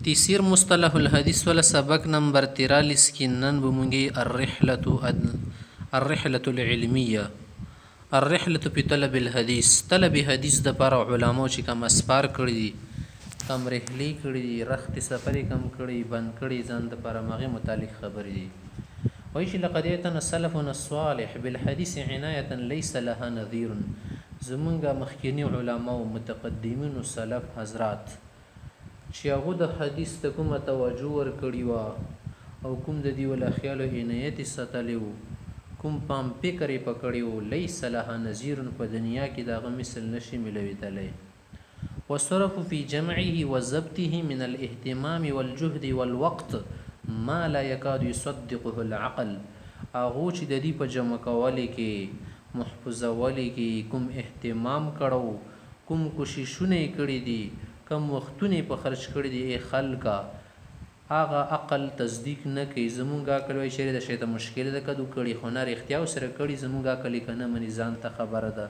تيسير مصطلح الحديث ولا سبق نمبر 43 کې نن به مونږ الرحلة العلمية الرحلة في طلب الحديث طلب حدیث د پر علماء چې کوم اسفار کړی دي کم رحلی کړی دي رخت سفر کم کړی بند کړی ځان د پر مغه متعلق خبرې دي وایي چې لقد اتنا سلفنا الصالح بالحديث عناية ليس لها نظير زمونږ مخکینی علما او متقدمین سلف حضرات چې هغه د حدیث ته کومه توجه ورکړی و او کوم د دی ول خیال او عنایت ستلیو کوم پام فکر یې پکړیو لیس لها نظیر په دنیا کې دغه مثل نشي ملویدلی وصرف في جمعه وضبطه من الاهتمام والجهد والوقت ما لا يكاد يصدقه العقل هغه چې د دې په جمع کولو کې محفوظولو کې کوم اهتمام کړو کوم کوششونه کړی دي کم وختونه په خرج کړی دي خلکا هغه عقل تصدیق نه کوي زمونږه عقل وی شری د شیطان مشکل ده کدو کړي خو نه اختیار سره کړي زمونږه عقل کنه منی ځان ته خبره ده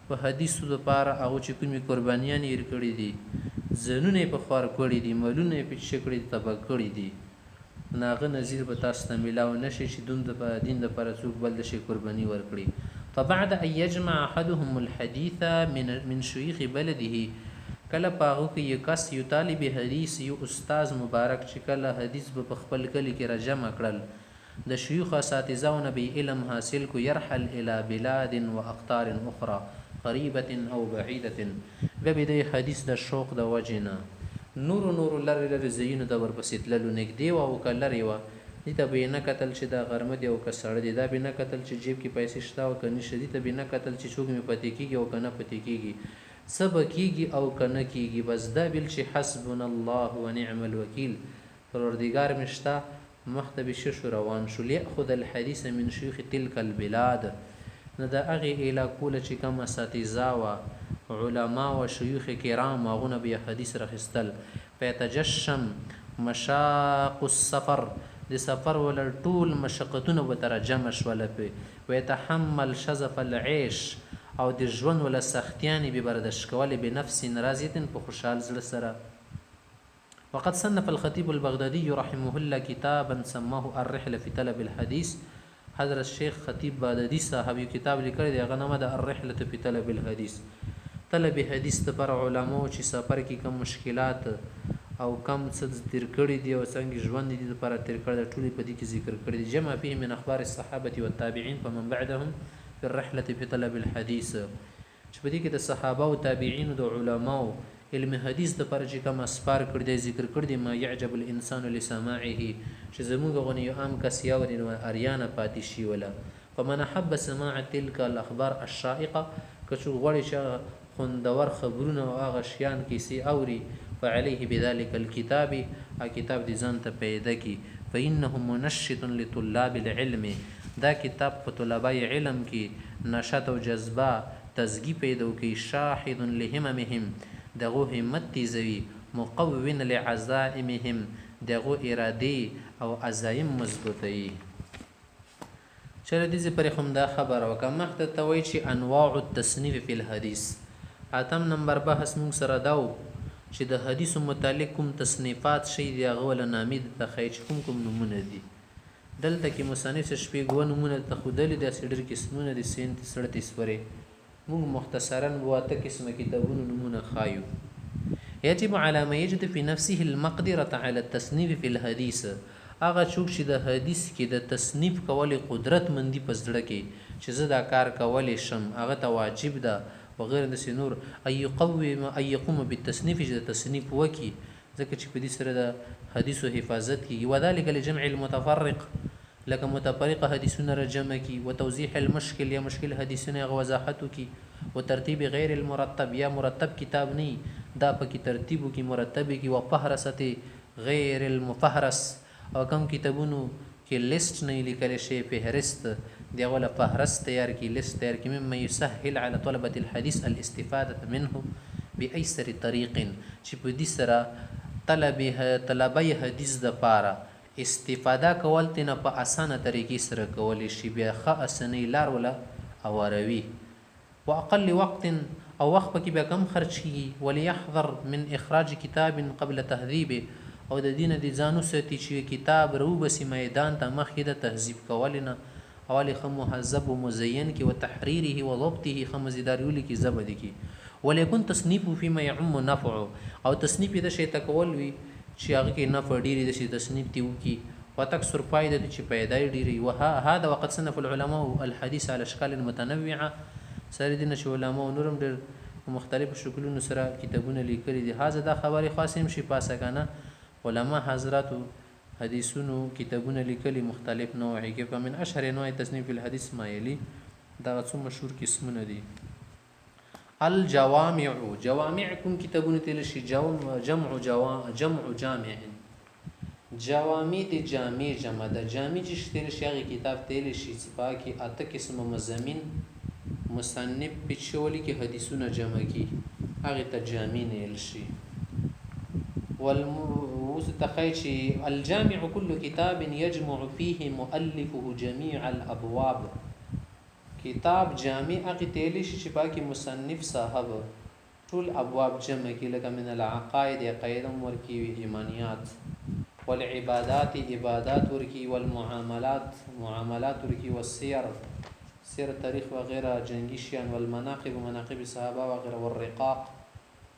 په حدیثو د پاره هغه چې کومي قربانیان یې کړی دي زنونه په خور کړی دي ملونه په شکړی تبا کړی دي ناغه نظیر به تاسو ته ملاو نشي چې دوم د دین د پر څوک بل شي قرباني ورکړي فبعد ان يجمع احدهم الحديث من شيوخ بلده کله پاغو کې یو کس یو طالب حدیث یو استاد مبارک چې کله حدیث په خپل کلی کې راجمع کړل د شيوخ اساتذهونه به علم حاصل کو يرحل الى بلاد واقطار اخرى قريبه او بعيده به د حدیث د شوق د وجنه نور لری زینو د ورپسې تللو نګدی او کلری و دې ته به نه قتل چې د غرمه دی او کسړ دی دا به نه قتل چې جیب کې پیسې شته او کني شدي ته به نه قتل چې څوک می پتی کیږي او کنه پتی کیږي سب کیږي او کنه کیږي بس دا بل چې حسبنا الله ونعم الوکیل پروردگار مشتا مختبی شو روان شو لیاخذ الحديث من شيوخ تلك البلاد نه دا اغه اله کول چې کوم اساتذه وا علما او شيوخ کرام هغه به حدیث رخصتل فيتجشم مشاق السفر د سفر ول ټول مشقتونه به ترجمه شول په ويتحمل شذف العيش او د ژوند ولا سختیانی به برداشت کول به نفس راضیه په خوشحال زړه سره وقد صنف الخطيب البغدادي رحمه الله كتابا سماه الرحله في طلب الحديث حضرت شیخ خطیب بغدادي صاحب یو کتاب لیکلی دی هغه نامه د الرحله في طلب الحديث طلب حدیث ته پر علماء چې سفر کې کم مشکلات او کم څه تیر کړی دی او څنګه ژوند دي لپاره تیر کړی ټولې په دې کې ذکر کړی دی جمع فيه من اخبار الصحابه والتابعين فمن بعدهم في الرحله في طلب الحديث چې په دې کې د صحابه او تابعین او د علماء علم حدیث د پر چې کوم اسفار کړی دی ذکر کړی دی ما يعجب الانسان لسماعه چې زموږ غونی یو عام کس یاوري نو اریانه پاتې شي ولا فمن حب سماع تلك الاخبار الشائقه کڅو غوړي چې خوندور خبرونه او هغه شیان کیسي اوري فعليه بذلك الكتاب کتاب دي ځان ته پیدا کی فانه منشط لطلاب العلم دا کتاب په طلبای علم کې نشاط او جذبه تزګي پیدا کوي شاهد لهممهم دغه همت تیزوي مقوون لعزائمهم دغه اراده او عزایم مضبوطي چر دې پر هم دا خبر وکمه ته توي چې انواع التصنیف فی الحديث اتم نمبر بحث مون سره داو چې د حدیث متعلق کوم تصنیفات شي دی هغه ول نامې د خیچ کوم نمونه دي دلته کې مصنف شپږ نمونه تخودل د سیډر قسمونه دي سین 37 پرې موږ مختصرا واته قسمه کتابونو نمونه خایو يجب على ما يجد في نفسه المقدره على التصنيف في الحديث هغه څوک چې د حدیث کې د تصنیف کولو قدرت مندي پزړه کې چې زه دا کار کولې شم هغه ته واجب ده وغیر د سنور اي قوم اي يقوم بالتصنيف چې تصنیف وکي ځکه چې په دې سره د حدیثو حفاظت کیږي وذلك لجمع المتفرق لکه متفرقه حدیثونه رجمه کی وتوضيح المشكل یا مشکل حدیثونه وضاحت کی وترتیب غیر المرتب یا مرتب کتاب نه دا په کی ترتیب کی مرتب کی وفهرست غیر المفهرس او کم کتابونو کې لیست نه لیکل شي فهرست دی ولا فهرست تیار کی لیست تیار کی مما يسهل على طلبه الحديث الاستفاده منه بايسر طريق چې په دې سره طلبه حدیث د پاره استفاده کول تنه په اسانه طریقې سره کول شي بیا ښه اسنۍ لار ولا اوروي واقل وقت او وخت پکې بیا کم خرج کیږي. وليحذر من اخراج کتاب قبل تهذیبه او د دین د ځانو ساتي چې کتاب روبسي میدان ته مخکې د تهذیب کولنه اول خم مهذب و مزین کی و تحریره و ضبطه خمزداریول کی زبد کی. وليكن تصنيفه فيما يعم نفع او تصنیف د شی تکول وی چې هغه کې نفع ډیری د شی تصنیف دی وکي وتكسر فائده چې پیدا ډیری. وهذا وقد صنف العلماء الحديث على اشكال متنوعه سره دي نشو علماء نورم ډیر مختلف شکلونو سره کتابونه لیکلي دي. هاذا دا خبره خاصه شي پاسه کنه علما حضرات حدیثونو کتابونه لیکلي مختلف نوعي کې په من اشهر انواع تصنیف الحديث ما يلي دا څو مشهور قسمونه دي. الجوامع جوامع کوم کتابونه تل شي جمع جامع جوامع د جامع جمع د جامع چې تل شي هغه کتاب تل شي چې پاکي اته قسم مزامین مصنف پچولي کې حدیثونه جمع کی هغه ته جامع نه شي. والمستخيشي الجامع كل كتاب يجمع فيه مؤلفه جميع الابواب کتاب جامع هغه تل شي چې پاکي مصنف صاحب ټول ابواب جمع کی لکه من العقائد عقاید ورکی ایمانیات والعبادات عبادات ورکی والمعاملات معاملات ورکی والسير سیر تاریخ وغیرہ جنگی شیان والمناقب مناقب صحابه وغیرہ والرقاق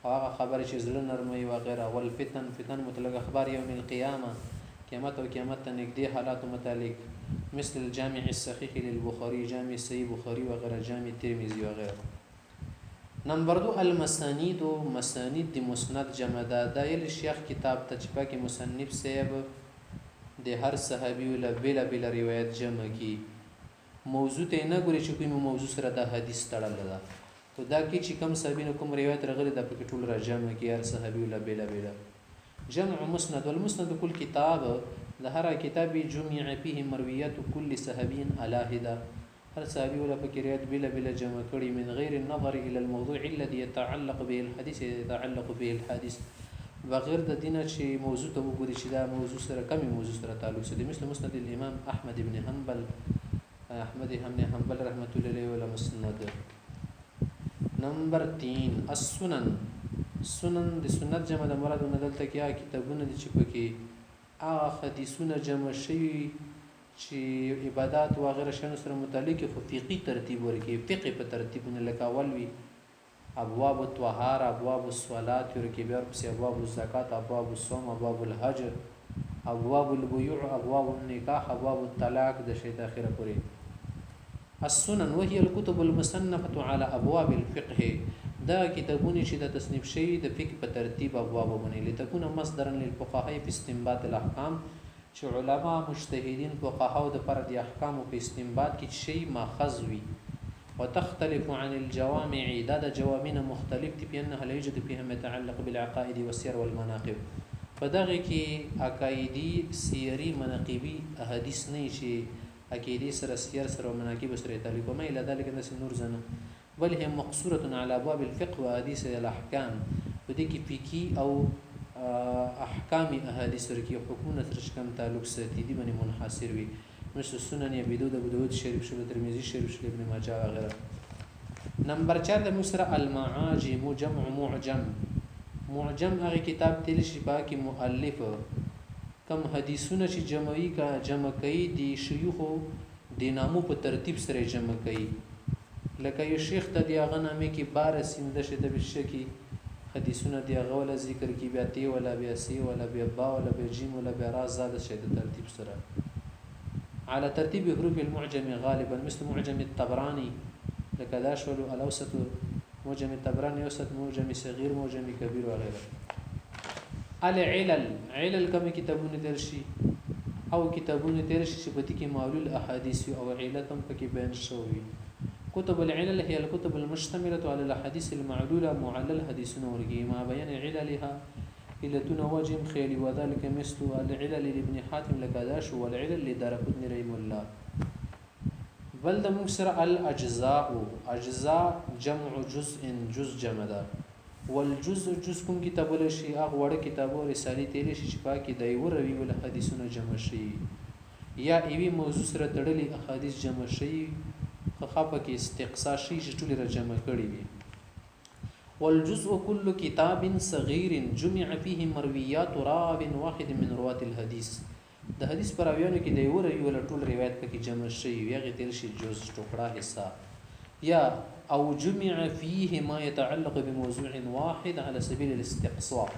هغه خبر چې زړه نرمي وغیرہ والفتن فتن مطلق اخبار یوم القیامه قیامت او قیامت ته نږدې حالات متعلق مثل الجامع الصحيح للبخاري جامع صحیح بخاری وغیرہ جامع ترمذی وغیرہ. نمبر 2 المسانید مسانید د مسند جمع د شیخ کتاب ته چې پاکي مصنف صاحب د هر صحابي له بلا بلا روایت جمع کی موضوع ته نه ګوري چې کوم موضوع سره د حدیث تړل ده خو دا کې چې کوم صحابین کوم روایت راغلي د پکې ټول را جمع کی هر صحابي له بلا بلا جمع مسند. والمسند كل كتاب د هر کتاب جمع فيه مرويات كل صحابي على هدا هر صحابي ولا پکې روایت بلا بلا جمع کړي من غیر النظر الى الموضوع الذي يتعلق به الحديث يتعلق به الحديث بغیر د دینه چې موضوع ته وګوري چې دا موضوع سره کومي موضوع سره تعلق لري مثل مسند الامام احمد بن حنبل رحمت الله علیه ولا مسند. نمبر 3 السنن سنن د سنت جمع د مراد ندلته کې کتابونه دي چې پکې هغه حدیثونه جمع شوي چې عبادت او غیره شنو سره متعلق خو فقهي ترتیب ورکی فقه په ترتیبونه لکه اول وی ابواب الطهاره ابواب الصلاه ورکی بیا په ابواب الزکات ابواب الصوم ابواب الحج ابواب البيوع ابواب النکاح ابواب الطلاق د شی ته اخره پوری. السنن وهي الكتب المصنفه على ابواب الفقه دا کتابونه چې د تصنیف شوی د فقه په ترتیب ابواب باندې لتكون مصدرا للفقهاء في استنباط الاحکام چې علما مجتهدین فقهاء د پر د احکام په استنباط کې شی ماخذ وي. وتختلف عن الجوامع دا د جوامع مختلف دي بانها لا يوجد فيها ما يتعلق بالعقائد والسير والمناقب فدغه کې عقایدی سیری مناقبی احادیث نه شي عقیدی سره سیر سره مناقب سره تعلق ما الى ذلك الناس نور زنه بل هي مقصوره على ابواب الفقه واحاديث الاحكام ودي کې فقهي او احکام احادیث سره کې حکومت سره کوم تعلق ساتي دي باندې منحصر وي مثل سنن ابي داود شریف شو ترمذی شریف شو ابن ماجه وغيرها. نمبر 4 د مسره المعاجم جمع معجم هغه کتاب تل شي باکي مؤلف کم حدیثونه چې جمع کوي د شيوخ د نامو په ترتیب سره جمع کوي لکه یو شیخ ته دی هغه نامې کې 12 سینده شته بشکی حدیثونه دی هغه ولا ذکر کی بیا تی ولا بیا سی ولا بیا با ولا بیا جیم ولا بیا را زاد شته ترتیب سره على ترتيب حروف المعجم غالبا مثل معجم الطبراني لکه دا شول الاوسط معجم الطبراني اوسط معجم صغير معجم كبير وغيره. علل کوم کتابونه درشي او کتابونه درشي چې په دې کې معلول احاديث او علت هم پکې بیان شوی. كتب العلل هي الكتب المشتمله على الاحاديث المعلوله معلل حديثنا ورغي ما بيان عللها علتون واجم خيلي وذلك مثل العلل لابن حاتم لكداش والعلل لدارقطني رحمه الله. بل د مكسر الاجزاء جمع جزء جمع ده والجزء جزء کوم کتاب له شي هغه وړ کتاب او رسالې تل شي چې پاکي د یو روي ول حدیثونه جمع شي یا ایوي موضوع سره تړلي احادیث جمع شي خو په کې استقصا شي چې ټول را جمع کړي وي. والجزء كل كتاب صغير جمع فيه مرويات راو واحد من رواة الحديث. د حدیث پر راویانو کې د یو راوي ولا ټول روایت پکې جمع شي یا غتل شي جز ټوکړه حصہ یا او جمع فيه ما يتعلق بموضوع واحد على سبيل الاستقصاء.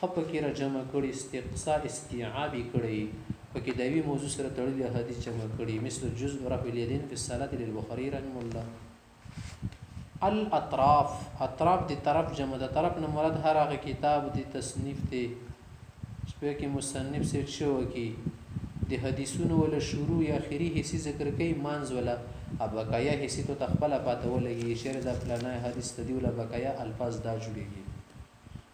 خپ کې را جمع کړي استقصاء استيعابي کړي پکې د وی موضوع سره تړلي حدیث جمع کړي مثل جزء رفع اليدين في الصلاه للبخاري رحمه الله. الاطراف اطراف د طرف جمع د طرف نه مراد هر هغه کتاب د تصنیف دی چې کې مصنف سیټ شو کې د حدیثونو ولا شروع یا اخري حصے ذکر کوي مانز ولا ابقایا حصے ته تخپل پاته ولګي شعر د فلانه حدیث تدی ولا بقایا الفاظ دا جوړيږي.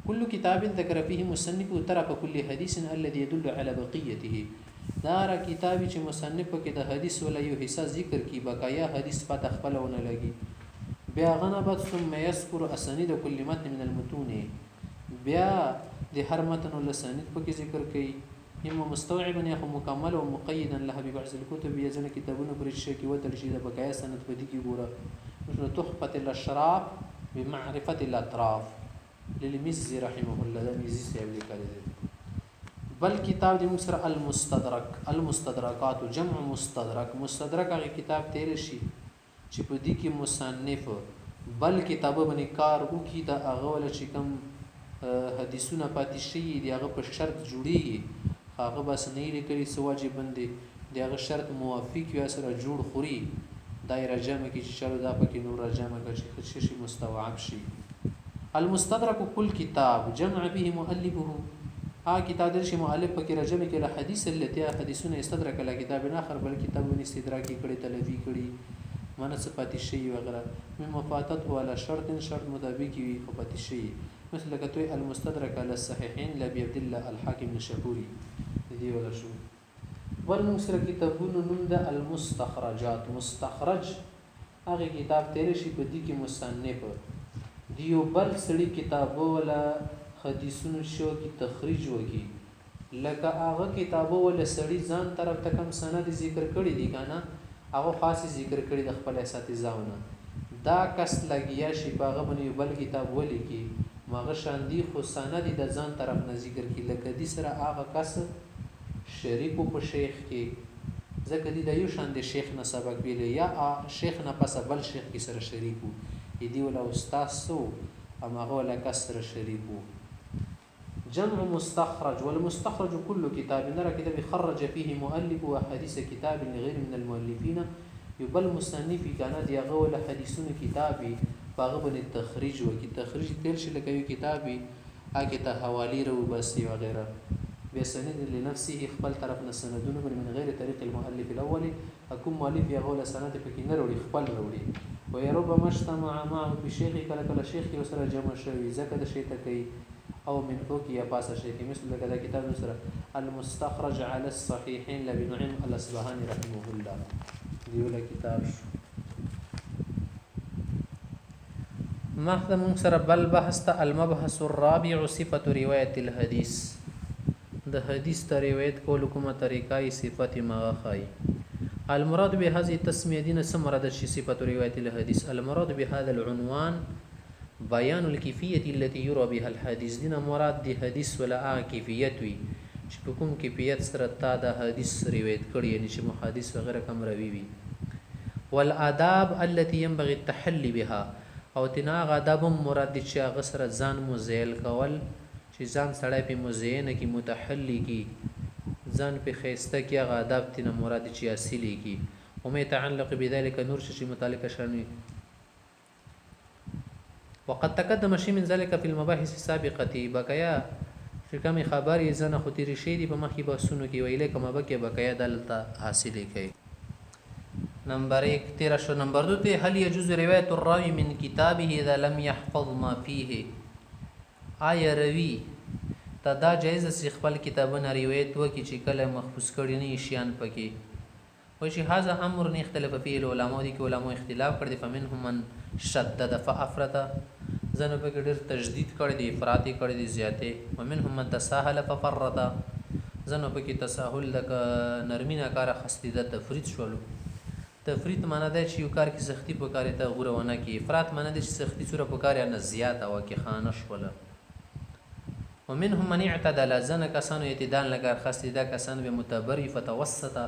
كل كتاب ذكر فيه مصنف طرف كل حديث الذي يدل على بقيته. دا را کتاب چې مصنف کې د حدیث ولا یو حصہ ذکر کی بقایا حدیث پاته خپلونه لګي. بیا غنبت ثم يذكر اسانيد كل متن من المتون. بیا د هر متن ول اسانید پکې ذکر کړي اما مستوعبا یا مکمل او مقیدا له ببعض الكتب یزن کتابونه پر شي کې وتل شي د بقایا سند په دي کې ګوره مثل تحفه الاشراف بمعرفه الاطراف للمزي رحمه الله د مزي سیب لیکل. بل کتاب د مصر المستدرکات جمع مستدرک. مستدرک هغه کتاب تیر شي چې په دي کې مصنف بل کتاب باندې کار وکي دا هغه ول چې کوم حدیثونه پاتې شي دی هغه په شرط جوړیږي هغه بس نه لیکلي سو واجب بندي دی هغه شرط موافق یا سره جوړ خوري دایره جمع کې چې چلو دا پکې نور جمع کې شي مستوعب شي. المستدرك كل كتاب جمع به مؤلفه کتاب درشي مؤلف پکې رجمه کې له حدیث التي حدیثونه استدرک له کتاب اخر بل کتابونه استدراکی کړي تلفی کړي منصفات شي وغيرها من مفاتت ولا شرط مطابق وي خپات شي مثل كتوي المستدرك على الصحيحين لابي عبد الله الحاكم النشابوري دي ولا شو. والمسر كتابون نمد المستخرجات. مستخرج هغه کتاب تیر شي په دي کې مصنف دیو بل سړي کتابو ولا حدیثونو شو کې تخریج وکي لکه هغه کتابو ولا سړي ځان طرف ته کم سند ذکر کړی دي کنه هغه خاص ذکر کړی د خپل اساتذاونه دا کس لګیا شي باغه باندې بل کتاب ولیکي ماغه شاندي خو سند د ځان طرف نه ذکر کی لکه دي سره هغه کس شریکو په شیخ کې ځکه دي د یو شاند شیخ نه سبق ویل یا شیخ نه پس بل شیخ کې سره شریکو دی ولا استاد سو امغه ولا کس سره شریکو. جمع مستخرج. والمستخرج كل كتاب نرى كتاب خرج فيه مؤلف وحديث كتاب لغير من المؤلفين يبل مصنف كان دي غول حديثون كتابي باغبن التخريج وكي تخريج تل شي لکه یو کتابي اګه ته حوالی رو بس وغيرها بسند لنفسه خپل طرف نه سندونه من غیر طریق المؤلف الاول اكون مؤلف يغول سند پکې نه وروړي خپل وروړي ويربما اجتمع معه بشيخ کله شیخ یو سره جمع شوی زکه د شی ته کوي او من فوق یا پاسه شي مثل لکه دا کتاب سره المستخرج على الصحيحين لابن نعيم الاصبهاني رحمه الله دی ولا کتاب مخدم سره بل بحث ته المبحث الرابع صفه روایت الحديث. د حدیث ته روایت کول کومه طریقای صفت مغخای. المراد بهذه التسميه دين سمرد صفه روایت الحديث. المراد بهذا العنوان بیان الکیفیت التي يرى بها الحديث. دین مراد دی حدیث ولا کیفیت وی چې په کوم کیفیت سره تا د حدیث روایت کړی یعنی چې محادث وغیرہ کم روي وي. والآداب التي ينبغي التحلي بها او تنا آداب مراد چې هغه سره ځان مزیل کول چې ځان سړی په مزینه کې متحلی کی ځان په خيسته کې هغه آداب تنا مراد چې اصلي کی او مې تعلق بذلك نور شي متعلق شرني. وقد تقدم شيء من ذلك في المباحث السابقه بقایا چې کوم خبري زنه خطيري شي په مخې بحثونو کې ویلې کومه بقایا دلته حاصله کوي. نمبر 1 13 شو. نمبر 2 ته هل يجوز روایت الراوي من كتابه اذا لم يحفظ ما فيه. آیا روي تدا جایز سي خپل کتابونه روایت وکي چې کله محفوظ کړي نه شيان پکې او چې هاذا امر نه اختلاف فيه العلماء دي کې علماء اختلاف کړي فمنهم من شدد فافرط زنه په ډېر تشدید کړي دي افراط کړي دي زیاته ومنهم من تساهل ففرط زنه په کې تساهل د نرمینه کار خستیده تفرید شولو تفریط معنا دی چې یو کار کې سختی په کار ته غوره ونه کې. افراط معنا دی چې سختی سوره په کار نه زیاته او کې خانه شوله. ومنهم من اعتدل ځنه کسانو اعتدال نه کار خاص دي، دا کسان به متبری فتوسطه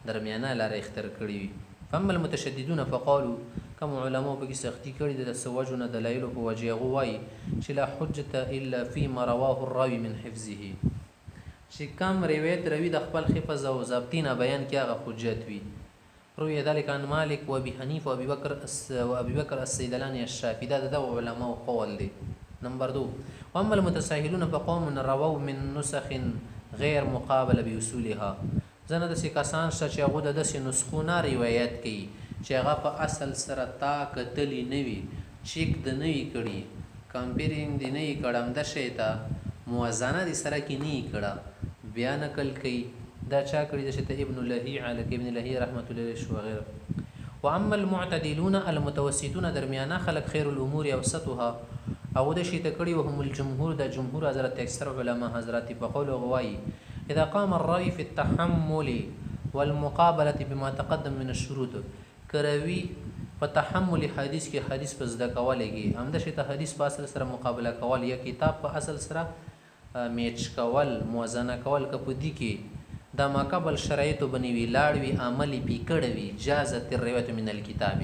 درمیانه لاره اختیار کړی وي. فاما المتشددون فقالوا كم علماء بګي سختی کړي د سوجونه دلایل په وجه غوي چې لا حجه الا فيما رواه الراوي من حفظه، چې کم روایت روي د خپل حفظ او ضبطینه بیان کې هغه حجت وي. روي ذلك عن مالك وابي حنيفه وابي بكر السيدلاني الشافعي، دا د علماء قول دي. نمبر 2 واما المتساهلون فقوم رووا من نسخ غیر مقابله باصولها، ځنه د کسان چې هغه د نسخونه روایت کوي چې هغه په اصل سره تا کتلی نه وي، چیک د نه وي کړي، کمپیرینګ دی نه وي کړم، د شی ته موازنه دي سره کې نه کړه، بیا نقل کوي. دا چا کړي د شته ابن لهيع علي ابن لهيع رحمت الله علیه شو غیره. واما المعتدلون المتوسطون درمیانه خلق خیر الامور اوسطها، او د شی ته کړي وهم الجمهور، د جمهور حضرت اکثر علما حضرات په قول غوي اذا قام الراوي في التحمل والمقابله بما تقدم من الشروط، کروي په تحمل حدیث کې حدیث په زده کولېږي، هم د شی ته حدیث په اصل سره مقابله کول یا کتاب په اصل سره میچ کول موازنه کول، کپدی کې دا ما قبل شرایط بنوي لاړوي عملی پی کړوي جازت الروایت من الكتاب،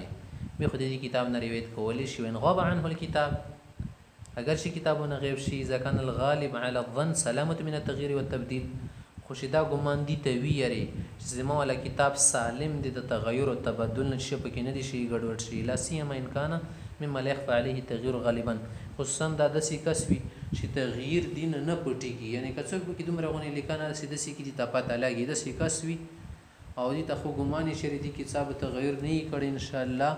به خو دې کتاب نه روایت کولې شي وین غاب عنه الكتاب، اگر شي کتابونه غیب شي ځکه الغالب على الظن سلامت من التغيير والتبديل، خوشی دا ګمان دي ته ویری چې زما ولا کتاب سالم دي د تغیر او تبدل نشي پکې نه دي شي ګډوډ شي، لا سیما ان کان مما لا يخفى عليه تغيير غالبا، خصوصا دا دسی کسوي چې تغییر دین نه پټيږي، یعنی کڅوک به کې دومره غونې لیکنه سیدسی کې دي تپاته لاګي دسی کسوي او دي ته خو ګماني شریدي کتاب تغیر نه کړي ان شاء الله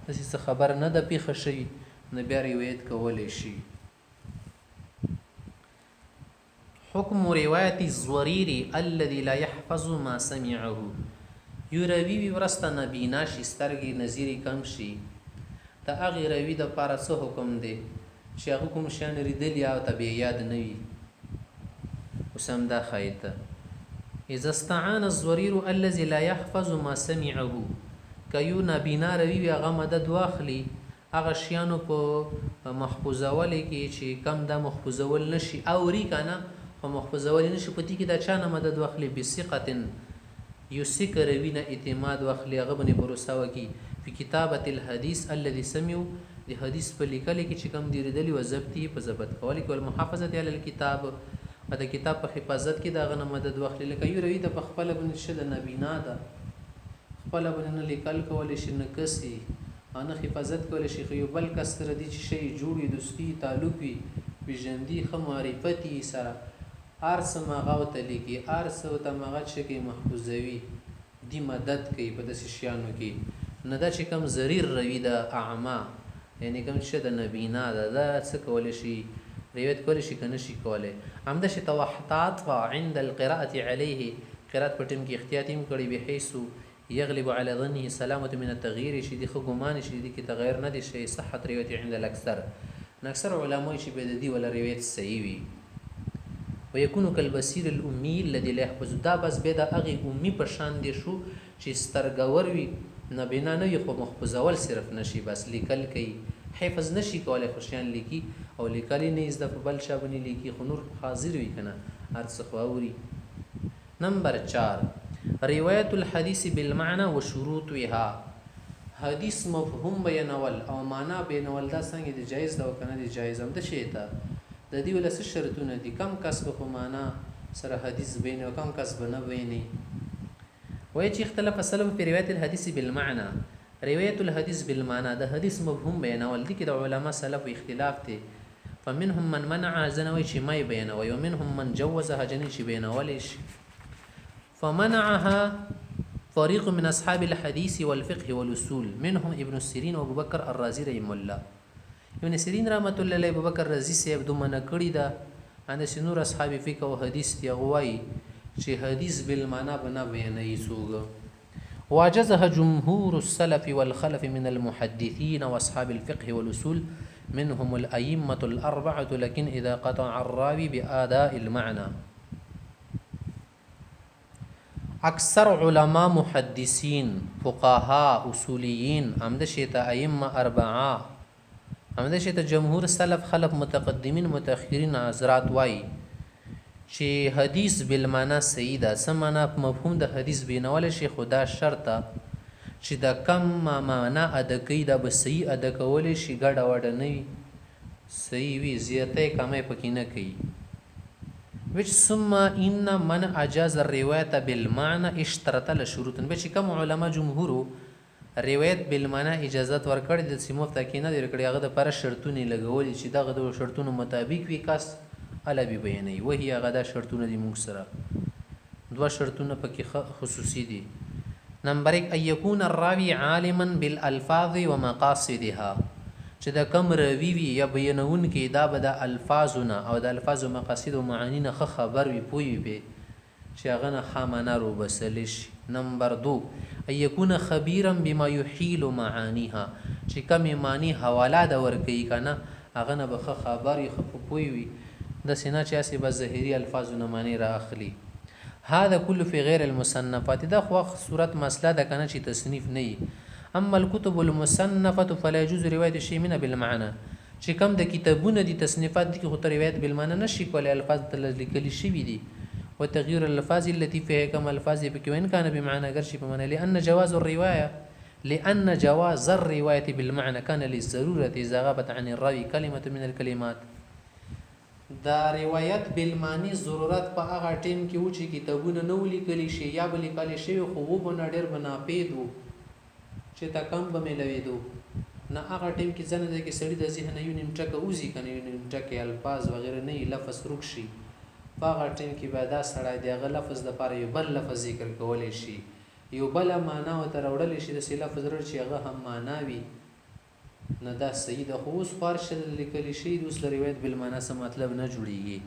دسی خبر نه د پیښه شي نه بیا روایت کولای شي. حکم روایت الزوریر الذي لا يحفظ ما سمعه، یو روی وی ورسته نبینا شي سترګي نظیری کم شي، دا هغه روی د پاره څه حکم دی چې هغه کوم شان ریدل یا تبع یاد نه وي. وسم دا خایته اذا استعان الزوریر الذي لا يحفظ ما سمعه، کيو نبینا روی وی هغه مدد واخلي هغه شیانو په محفوظول کې چې کم د محفوظول نشي او ری کنه او محفوظول نشي پتی کې دا چانه مدد واخلي بثقه یو سکر وینه اعتماد واخلي هغه باندې باور وکي په کتابه الحديث الذي سمعوا، د حدیث په لیکل کې چې کم دی ردلی او ضبطي په ضبط کول کې او محافظت علی الكتاب، او د کتاب په حفاظت کې دا غنه مدد واخلي، لکه یو روي د خپل باندې شد نبینا ده خپل باندې لیکل کول شي نه کسي انا حفاظت کول شي، خو بل کس سره دي چې شی جوړي دوستي تعلق وي بجندي خو معرفتي سره ارس ماغه ته لګي ارس او ته ماغه چې کې محفوظوي دی مدد کوي په داسې شیانو کې، نه دا چې کم ضریر روي د اعما یعنی کوم څه د نبینا دا څه کول شي روایت کول شي کنه شي کوله، همدا چې توحتات عند القراءه عليه قرات پټم کې احتیاط هم کړی به حيث يغلب على ظنه سلامه من التغيير، شي دي خو ګمان شي دي کې تغیر نه دي شي صحت روایت عند الاکثر، اکثر علماء چې به دي ولا روایت صحیح وي. ويكون كالبصير الامي الذي لا يحفظ، دا بس به د هغه امي په شان دي شو چې سترګور وي نبینا نه یو خو محفوظول صرف نشي بس لیکل کوي، حفظ نشي کولای خوشیان لیکي او لیکلی نه از د بل شابني لیکي خو نور حاضر وي کنه ارڅ خواوري. نمبر 4 روایت الحديث بالمعنى وشروطها، حدیث مفهوم بیانول او معنا بیانول دا څنګه دي جایز دا کنه دي جایز هم د شی ته د دې ول څه شرطونه دي، کم کسب په معنا سره حدیث بین او کم کسب نه بیني. وای چې اختلاف سلف په روایت الحديث بالمعنى، روایت الحديث بالمعنى د حدیث مفهوم بیانول دي کې د علما سلف اختلاف دي، فمنهم من منع زنوي چې ما بیانوي ومنهم من جوزها جنې چې بیانول شي. فمنعها فريق من اصحاب الحديث والفقه والاصول منهم ابن السيرين وابو بكر الرازي رحمه الله. ابن سیرین رحمت الله علیه ابو بکر رضی صاحب دومره کړی دا ان سنور اصحاب فقه او حدیث دی غوای چې حدیث بالمعنى بنا بیانې سوګ. واجزها جمهور السلف والخلف من المحدثين واصحاب الفقه والاصول منهم الائمه الاربعه، لكن اذا قطع الراوي باداء المعنى اکثر علما محدثین فقها اصولیین همده شیطه ائمه اربعه همده شیطه جمهور سلف خلف متقدمین متأخرین حضرات وای چې حدیث بالمعنی صحیح ده. څه معنا مفهوم د حدیث بینول شي خدا شرطه چې د کم معنا ادا کوي دا به صحیح ادا کولی شي ګډه وډه نه وي صحیح وي زیاته کمه پکې نه کوي. وچ ثم ان من اجاز الروایت بالمعنى اشترط لشروط به کوم علما جمهور روایت بالمعنى اجازت ورکړي د سیمو تکي نه لري کړي هغه د پر شرطونه لګولي چې دغه د شرطونو مطابق وي کس علبی بیانې وهي هغه د شرطونه دي موږ سره دوه شرطونه پکې خصوصي دي. نمبر 1 ان يكون الراوي عالما بالالفاظ ومقاصدها چې د کم روي وي یا بیانون کې دا به د الفاظونه او د الفاظو مقاصد او معانی نه خبر وي پوي وي چې هغه نه خامنه رو بسل شي. نمبر 2 ان يكون خبيرا بما يحيل معانيها چې کم معنی حواله د ور کوي کنه هغه نه به خبر وي پوي وي د سینا چې اسی به ظاهري الفاظونه معنی را اخلي. هذا كله في غير المصنفات دا خو صورت مسله ده کنه چې تصنیف نه. اما الكتب المصنفه فلا يجوز روايه شيء منها بالمعنى چې کوم د کتابونو دي تصنیفات دي خو روایت بالمعنى نشي کولای الفاظ تل لیکل شي دي وتغيير الالفاظ التي فيها كما الفاظ بكون كان بمعنى غير شيء بمعنى لان جواز الروايه بالمعنى كان للضروره اذا غابت عن الراوي كلمه من الكلمات. دا روایت بالمعنی ضرورت په هغه ټیم کې و چې کتابونه نو لیکل شي یا بل لیکل شي خو وبونه ډېر بنا پیدو چې تا کم به ملويدو نه هغه ټیم کې ځنه د کې سړی د ذهن یو نیم ټکه اوزي کنه یو نیم ټکه الفاظ وغیرہ نه لفظ رکشي په هغه ټیم کې به دا سړی دغه لفظ د پاره یو بل لفظ ذکر کولای شي یو بل معنا او تر وړل شي د سی لفظ ضرور چې هغه هم معنا وي نه دا صحیح د خو اوس فارش لیکل شي د اوس روایت بالمعنی څه مطلب نه جوړیږي.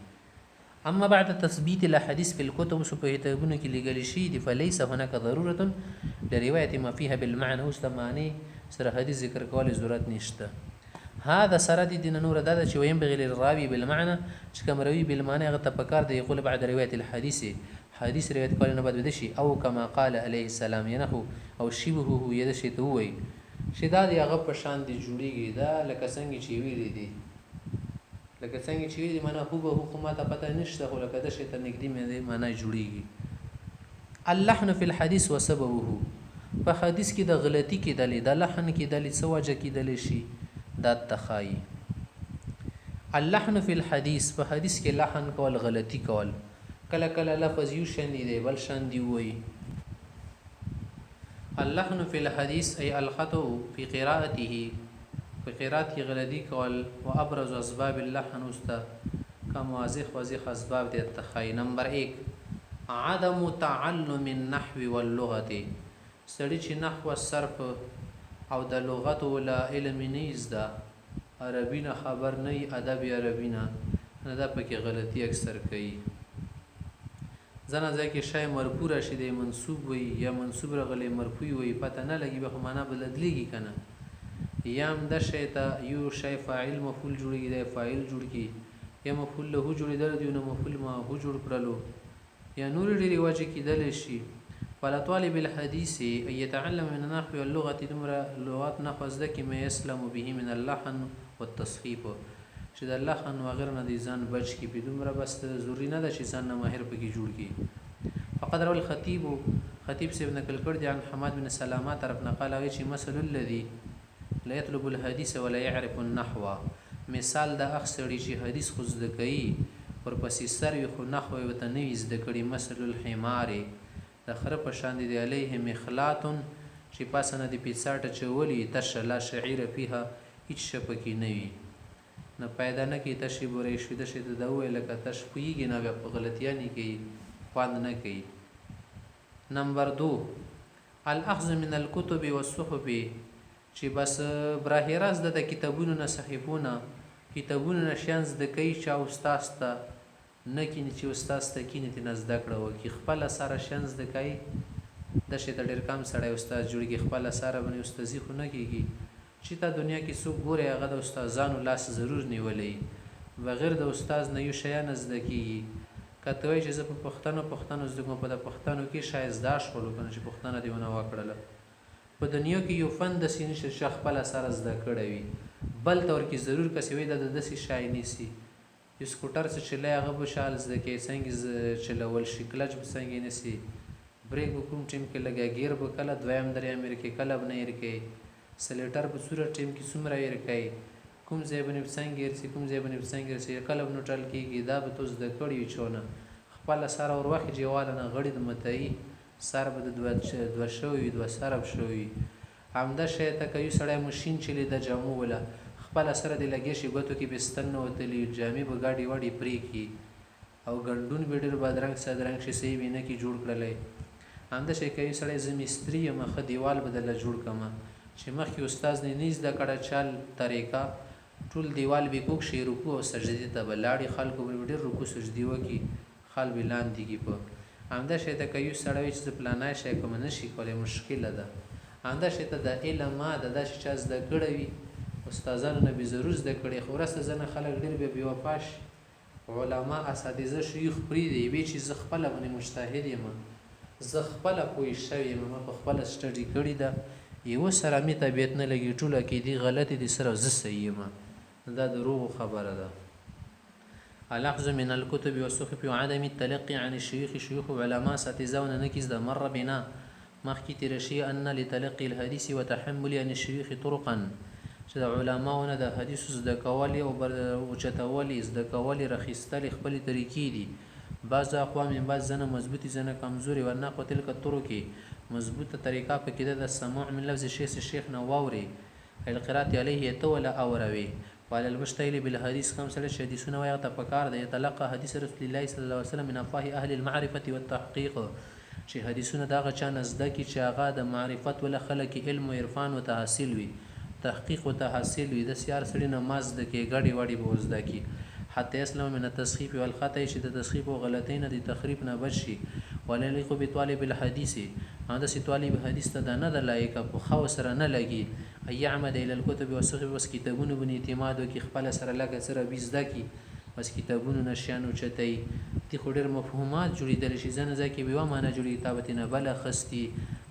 اما بعد تثبيت الاحاديث في الكتب سبهتبون کې لګل شي دي فليس هناك ضروره لروايه ما فيها بالمعنى اوس د معنی سره حدیث ذکر کول ضرورت نشته. هذا سرد دين نور داده چې ويم بغیر الراوي بالمعنى چې کوم راوي بالمعنى هغه تفکر دی یقول بعد روايه الحديث حدیث روایت کول نه بد شي او كما قال عليه السلام ينحو او شبهه يد شي ته وي چې دا دی هغه په شان دي جوړیږي دا لکه څنګه چې ویلي دي لکه څنګه چې ویلي معنا هو به حکومت پته نشته خو لکه د شیطان نګدي مې معنا جوړیږي. اللحن في الحديث وسببه په حدیث کې د غلطي کې دلی د لحن کې دلی سوجه کې دلی شي دا تخای. اللحن في الحديث په حدیث کې لحن کول غلطي کول کله کله لفظ یو شان دی بل شان دی وای. اللحن في الحديث أي الخطأ في قراءته في قراءة غلطي کول وابرز اسباب اللحن استا كم واضح اسباب دي التخای. نمبر 1 عدم تعلم النحو واللغه سړي چې نحو صرف او د لغت ولا علم نه زده عربي نه خبر نه ادب عربي نه دا پکې غلطي اکثر کوي. ځنه ځکه شای مرفوع راشي د منصوب وي یا منصوب رغلي مرفوع وي پته نه لګي به معنا بدلېږي کنه یام د شی ته یو شی فاعل مفعول جوړیږي د فاعل جوړ کی یا مفعول له جوړیدل دی نو مفعول ما هو جوړ کړلو یا نور ډیری وجه کېدل شي. فلا طالب الحديث ان يتعلم من النحو واللغه دمر لغات نحو ذکي ما يسلم به من اللحن والتصحيف چې د اللحن وغيرها نه دي ځان بچ کی په دمر بس ضروري نه ده چې ځان نه ماهر پکې جوړ کی. فقد روى خطيب سے نقل کړ دي عن حماد بن سلامه طرف نقل هغه چې مثل الذي لا يطلب الحديث ولا يعرف النحو مثال د اخسړي چې حدیث خو زده کوي ورپسې سر یو خو نحو وته نه زده کړي مثل الحمار د خر په شان دي عليه مخلات چې پاسنه دي پیڅاټه چولي تشلا شعير فيها هیڅ شپکی نه وي نه پیدا نه کی تشبوري شو د شه د ویل ک تشپیږي نه په غلطیا نه کی خوان نه کی. نمبر 2 الاخذ من الكتب والصحف چې بس براه راز د کتابونو نه صحیفونه کتابونو نه شانز د کوي چې استاد ته نه کینی چې استاد ته کینی ته نزد کړه و کی خپل سره شانز د کوي د شه د ډیر کم سره استاد جوړي خپل سره باندې استادي خو نه کیږي چې تا دنیا کې څوک ګوره هغه د استادانو لاس ضرور نیولې بغیر د استاد نه یو شی نه زده کیږي که ته وایې چې زه په پښتنو زده کوم، په د پښتنو کې شاید زده شولو که نه چې پښتنه دې ونه وکړله. په دنیا کې یو فن داسې نشته چې خپله سره زده کړی وي، بل ته ورکې ضرور کسې وایي دا د داسې شی نیسي. یو سکوټر څه چلی هغه به شال زده کوي، څنګه چلول شي، کلچ به څنګه نیسي، بریک به کوم ټیم کې لګوي، گیر به کله دویم دریم ایر کوي، کله به نه ایر کوي، سلیټر به څومره ټیم کې څومره ایر کوي، کوم ځای باندې به څنګه ایر شي، کوم ځای باندې به څنګه ایر شي، کله به نوټل کېږي. دا به تو زده کړي وي چونه خپله سره ور وخې جیواله نه غړي د متعي سر به د دوه شوي وي، دوه سره به شوي وي. همدا شی ته که یو سړی مشین چلی د جامو وله خپله سره د لګې شي ګوتو کې به ستن نه وتلي، جامې به ګاډې واډې پرې کړي او ګنډون به ډېر بادرنګ صدرنګ شي، صحیح به نه کړي جوړ کړلی. همدا شی که یو سړی زه مستري یم ښه دیوال به درله جوړ کړمه چې مخکې استاد نه زده کړه چل طریقه، ټول دیوال به کوږ شي، رکوع او سجدې ته به لاړې، خلکو به ډېر رکوع سجدې وکړي، خال به لاندې کړي. په همدا شی ته که یو سړی وایي چې زه پلانی شی کوم نه شي کولی، مشکله ده. همدا شی ته د علم د داسې چا زده کړی وي استادانو نه به ضرور زده کړي، خو وروسته ځینې خلک ډېر بیا بېوفا شي، علما اساتذه شیوخ پرېږدي، وایي چې زه خپله باندې مجتهد یم، زه خپله پوه شوی یم، ما په خپله سټډي کړې ده، یوه سره مې طبیعت نه لګي، ټول عقیدې غلطې دي، صرف زه صحیح یم. دا دروغو خبره ده. الاخذ من الكتب والصحف وعدم التلقي عن الشيوخ، شيوخ علما اساتذهونه نه کیږي. د مر بنا مخکې تېره شي ان لتلقي الحديث وتحمل عن الشيوخ طرقا، چې د علماونه د حدیثو زده کولې او اوچتولې زده کولې راخیستلې خپلې طریقې دي. بعض اقوام بعض ځنه مضبوطې ځنه کمزورې، ورنقو تلک الطرق مضبوطه طریقه پکې ده د سماع من لفظ شیخ نه واوري، القرات علیه ته ولا اوروي، وعلى المشتهل بالحديث کم سره چې حدیثونه وایي ته پکار دی. يتلقى حدیث رسول الله صلی الله علیه وسلم من افواه اهل المعرفه والتحقیق، چې حدیثونه دغه چا نزده کی چې هغه د معرفت ولا خلک علم او عرفان او تحصیل وي، تحقیق او تحصیل وي، د سیار سړي نماز د کې غړي وړي بوزده کی، حتی اسلام من التسخيف والخطا، چې د تسخيف او غلطۍ نه د تخریب نه بشي. ولا يليق بطالب الحديث، هذا سي طالب حدیث ته نه د لایق په خو سره نه لګي، ايعمد الى الكتب والصحف، بس کتابونه باندې اعتماد وکي، خپل سره لګه سره بيزده کی، بس کتابونه نشانو چتای دي خو ډېر مفهومات جوړېدل شي، ځنه ځکه به معنا جوړي کتابتونه بل خستي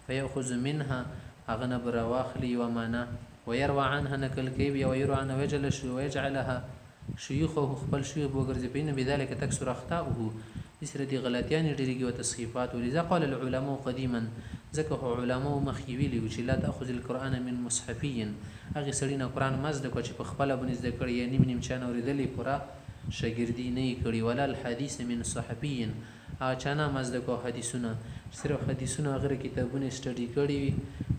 فياخذ منها اغنى برواخلي ومانا ويروى عنها نقل کوي او يروى عنها ويجعلها شيوخه خپل شيوخ وګرځي، بین بذلك تكسر اخطاؤه، اسره دي غلطيان ډېرېږي او تصحيفات. ولذا قال العلماء قديما، ځکه علماء مخکې ویلي چې لا تاخذ القرآن من مصحفي، هغه سړي نه قرآن مزده کو چې په خپله باندې زده کړي یا نیم چانه اورېدلې پوره شاګردي نه یې کړي، ولا الحديث من صحفي، هغه چانه مزده کو حدیثونه، صرف حدیثونه هغه کتابونه سټډي کړي وي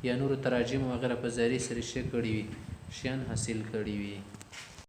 یا نور تراجم وغیره په ذریعه سره شي کړي وي، شیان حاصل کړي وي.